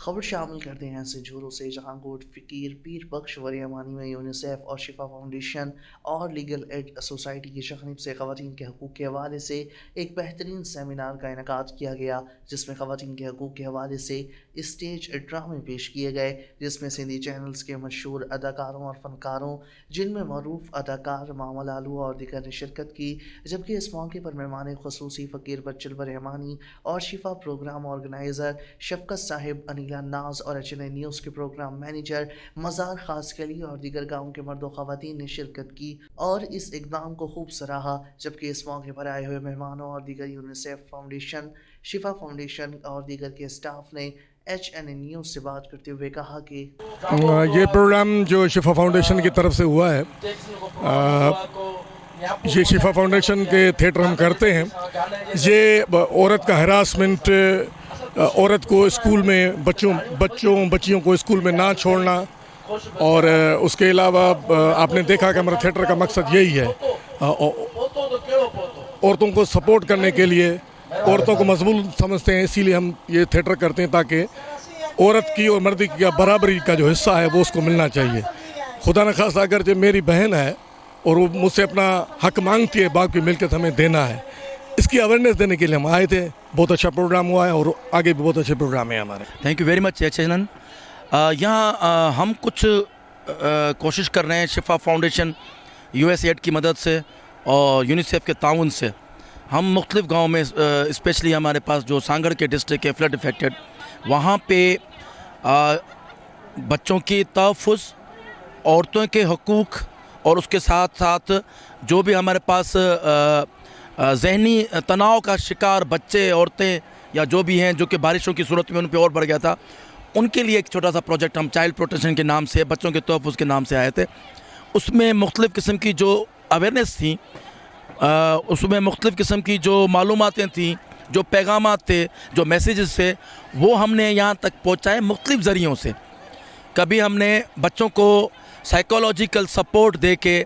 खबर शामिल करते हैं ऐसे जोरों से जहां गोड फ़कीर पीर बख्श वरियमानी में यूनिसेफ और शिफा फाउंडेशन और लीगल एड सोसाइटी की जानिब से ख़वातीन के हकूक़ के हवाले से एक बेहतरीन सेमिनार का इनेकाद किया गया, जिसमें ख़वातीन के हकूक़ के हवाले से स्टेज ड्रामे पेश किए गए, जिसमें सिंधी चैनल्स के मशहूर अदाकारों और फ़नकारों जिनमें मरूफ अदाकार मामा लालू और दीगर ने शिरकत की। जबकि इस मौके पर मेहमान ख़ुसूसी फ़कीर बच्चल वरियमानी और शिफा प्रोग्राम ऑर्गेनाइज़र शफ़क़त साहिब, अनीला नाज और HNA न्यूज़ के प्रोग्राम मैनेजर मज़ार खासकली और दीगर गाँव के मर्द व ख़वातीन ने शिरकत की और इस इक़दाम को खूब सराहा। जबकि इस मौके पर आए हुए मेहमानों और दीगर यूनिसेफ फाउंडेशन, शिफा फाउंडेशन और दीगर के स्टाफ ने HNA न्यूज़ से बात करते हुए कहा कि ये प्रोग्राम जो शिफा फाउंडेशन की तरफ से हुआ है, ये शिफा फाउंडेशन के थिएटर हम करते हैं। ये औरत का हरासमेंट, औरत को स्कूल में बच्चियों को स्कूल में ना छोड़ना, और उसके अलावा आपने देखा कि हमारा थिएटर का मकसद यही है, औरतों को सपोर्ट करने के लिए। औरतों को मजबूत समझते हैं, इसीलिए हम ये थिएटर करते हैं ताकि औरत की और मर्द की बराबरी का जो हिस्सा है वो उसको मिलना चाहिए। खुदा न खास्ता अगर जो मेरी बहन है और वो मुझसे अपना हक मांगती है, बाकी मिलकर हमें देना है, इसकी अवेयरनेस देने के लिए हम आए थे। बहुत अच्छा प्रोग्राम हुआ है और आगे भी बहुत अच्छे प्रोग्राम है हमारे। थैंक यू वेरी मच चेनन। यहाँ हम कुछ कोशिश कर रहे हैं शिफा फाउंडेशन USAID की मदद से और यूनिसेफ के ताउन से। हम मुख्तलिफ़ गाँव में, स्पेशली हमारे पास जो सांगड़ के डिस्ट्रिक्ट है फ्लड इफेक्टेड, वहाँ पे बच्चों की तहफ़्फ़ुज़, औरतों के हकूक़ और उसके साथ साथ जो भी हमारे पास ज़हनी तनाव का शिकार बच्चे, औरतें या जो भी हैं जो कि बारिशों की सूरत में उन पे और बढ़ गया था, उनके लिए एक छोटा सा प्रोजेक्ट हम चाइल्ड प्रोटेक्शन के नाम से, बच्चों के तहफ़्फ़ुज़ के नाम से आए थे। उसमें मुख्तलिफ़ किस्म की जो अवेयरनेस थी, उसमें मुख्तलिफ़ किस्म की जो मालूमातें थी, जो पैगामात थे, जो मैसेजेस थे, वो हमने यहाँ तक पहुँचाए मुख्तलिफ़ ज़रियों से। कभी हमने बच्चों को साइकोलॉजिकल सपोर्ट दे के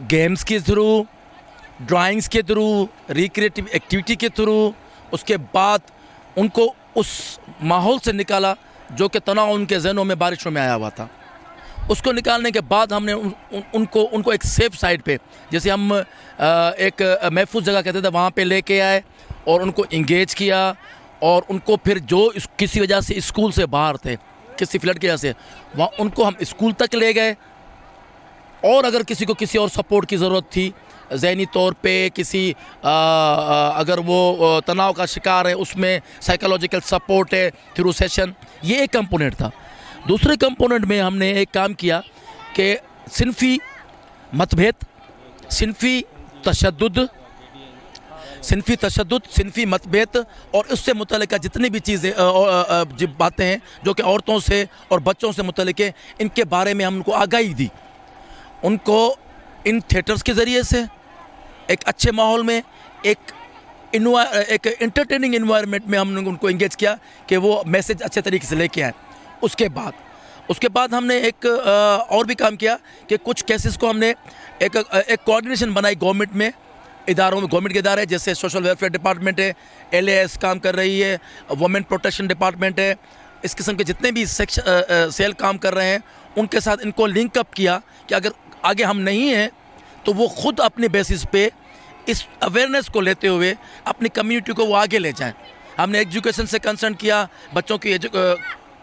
गेम्स के थ्रू, ड्राइंग्स के थ्रू, रिक्रिएटिव एक्टिविटी के थ्रू, उसके बाद उनको उस माहौल से निकाला जो कि तनाव उनके ज़हनों में बारिशों में आया हुआ था। उसको निकालने के बाद हमने उनको एक सेफ़ साइड पे, जैसे हम एक महफूज जगह कहते थे, वहाँ पे लेके आए और उनको इंगेज किया। और उनको फिर जो किसी वजह से स्कूल से बाहर थे, किसी फ्लड की वजह से, वहाँ उनको हम स्कूल तक ले गए। और अगर किसी को किसी और सपोर्ट की ज़रूरत थी ज़हनी तौर पे, किसी अगर वो तनाव का शिकार है, उसमें साइकोलॉजिकल सपोर्ट है थ्रू सेशन, ये एक कंपोनेंट था। दूसरे कंपोनेंट में हमने एक काम किया कि सिनफ़ी मतभेद, सिनफ़ी तशद्दुद, सिनफ़ी मतभेद और उससे मुतल्लिक़ जितनी भी चीज़ें जो बातें हैं जो कि औरतों से और बच्चों से मुतल्लिक़ है, इनके बारे में हम उनको आगाही दी। उनको इन थिएटर्स के ज़रिए से एक अच्छे माहौल में, एक इंटरटेनिंग इन्वायरमेंट में हमने उनको इंगेज किया कि वो मैसेज अच्छे तरीके से लेके आए। उसके बाद हमने एक और भी काम किया कि कुछ केसेस को हमने एक कोऑर्डिनेशन बनाई गवर्नमेंट में, इदारों में, गवर्नमेंट के इदारे जैसे सोशल वेलफेयर डिपार्टमेंट है, LAS काम कर रही है, वुमेन प्रोटेक्शन डिपार्टमेंट है, इस किस्म के जितने भी सेल काम कर रहे हैं, उनके साथ इनको लिंकअप किया कि अगर आगे हम नहीं हैं तो वो ख़ुद अपने बेसिस पे इस अवेयरनेस को लेते हुए अपनी कम्युनिटी को वो आगे ले जाएं। हमने एजुकेशन से कंसर्न किया, बच्चों की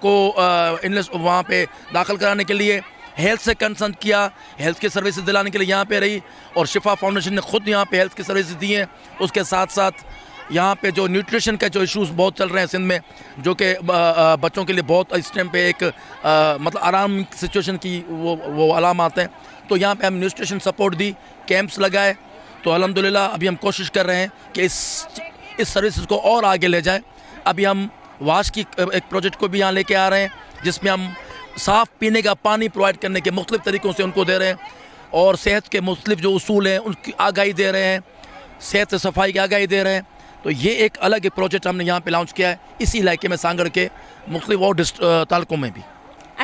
वहाँ पे दाखिल कराने के लिए, हेल्थ से कंसर्न किया, हेल्थ की सर्विसेज दिलाने के लिए यहाँ पे रही, और शिफा फाउंडेशन ने ख़ुद यहाँ पे हेल्थ की सर्विसेज दी हैं। उसके साथ साथ यहाँ पे जो न्यूट्रिशन का जो इश्यूज़ बहुत चल रहे हैं सिंध में, जो कि बच्चों के लिए बहुत इस टाइम पे एक मतलब आराम सिचुएशन की वो अलामत हैं, तो यहाँ पे हम न्यूट्रिशन सपोर्ट दी, कैंप्स लगाए। तो अल्हम्दुलिल्लाह अभी हम कोशिश कर रहे हैं कि इस सर्विसेज को और आगे ले जाएँ। अभी हम वाश की एक प्रोजेक्ट को भी यहाँ लेके आ रहे हैं, जिसमें हम साफ़ पीने का पानी प्रोवाइड करने के मुख्तलिफ़ तरीक़ों से उनको दे रहे हैं, और सेहत के मुख्तलिफ़ जो उसूल हैं उनकी आगाही दे रहे हैं, सेहत से सफाई की आगाही दे रहे हैं। तो ये एक अलग प्रोजेक्ट हमने यहाँ पे लॉन्च किया है इसी इलाके में, सांगड़ के मुख्तलिफ़ और तालुकों में भी।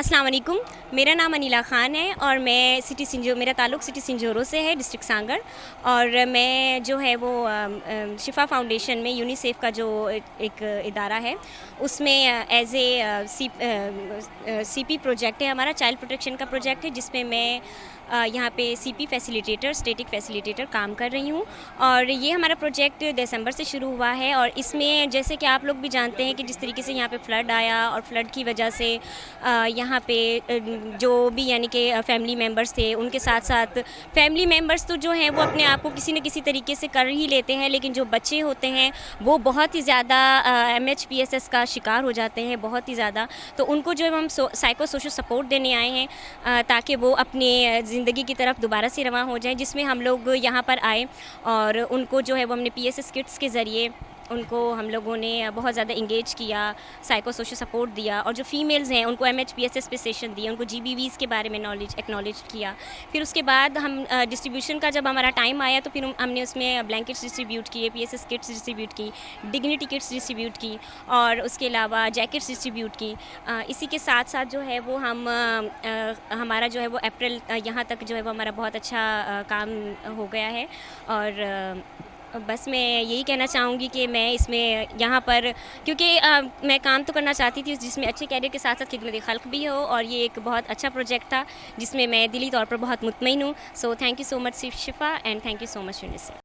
अस्सलाम वालेकुम, मेरा नाम अनिला ख़ान है और मैं मेरा ताल्लुक़ सिटी संजोरो से है, डिस्ट्रिक्ट सांगर। और मैं जो है वो शिफा फाउंडेशन में यूनिसेफ का जो एक इदारा है उसमें एज ए सीपी प्रोजेक्ट है हमारा, चाइल्ड प्रोटेक्शन का प्रोजेक्ट है, जिसमें मैं यहाँ पे सीपी फैसिलिटेटर, स्टेटिक फैसिलिटेटर काम कर रही हूँ। और ये हमारा प्रोजेक्ट दिसंबर से शुरू हुआ है और इसमें जैसे कि आप लोग भी जानते हैं कि जिस तरीके से यहाँ पे फ्लड आया और फ्लड की वजह से यहाँ पे जो भी यानी कि फैमिली मेम्बर्स थे, उनके साथ साथ फैमिली मेम्बर्स तो जो हैं वो अपने आप को किसी न किसी तरीके से कर ही लेते हैं, लेकिन जो बच्चे होते हैं वो बहुत ही ज़्यादा MHPSS का शिकार हो जाते हैं, बहुत ही ज़्यादा। तो उनको जो हम साइको सोशल सपोर्ट देने आए हैं ताकि वो अपने ज़िंदगी की तरफ दोबारा से रवां हो जाएं, जिसमें हम लोग यहाँ पर आए और उनको जो है वो हमने PSS किट्स के ज़रिए उनको हम लोगों ने बहुत ज़्यादा इंगेज किया, साइको सोशल सपोर्ट दिया। और जो फ़ीमेल्स हैं उनको MHPSS पे सेशन दिए, उनको GBVs के बारे में एक्नॉलेज किया। फिर उसके बाद हम डिस्ट्रीब्यूशन का जब हमारा टाइम आया तो फिर हमने उसमें ब्लैंकेट्स डिस्ट्रीब्यूट किए, PSS किट्स डिस्ट्रीब्यूट की, डिग्निटी किट्स डिस्ट्रीब्यूट की और उसके अलावा जैकेट्स डिस्ट्रीब्यूट की। इसी के साथ साथ जो है वो हम हमारा जो है वो अप्रैल यहाँ तक जो है वो हमारा बहुत अच्छा काम हो गया है। और बस मैं यही कहना चाहूँगी कि मैं इसमें यहाँ पर क्योंकि मैं काम तो करना चाहती थी जिसमें अच्छे कैरियर के साथ साथ खिदमत खल्क भी हो, और ये एक बहुत अच्छा प्रोजेक्ट था जिसमें मैं दिली तौर पर बहुत मुतमईन हूँ। So thank you so much Shifa and thank you so much UNICEF.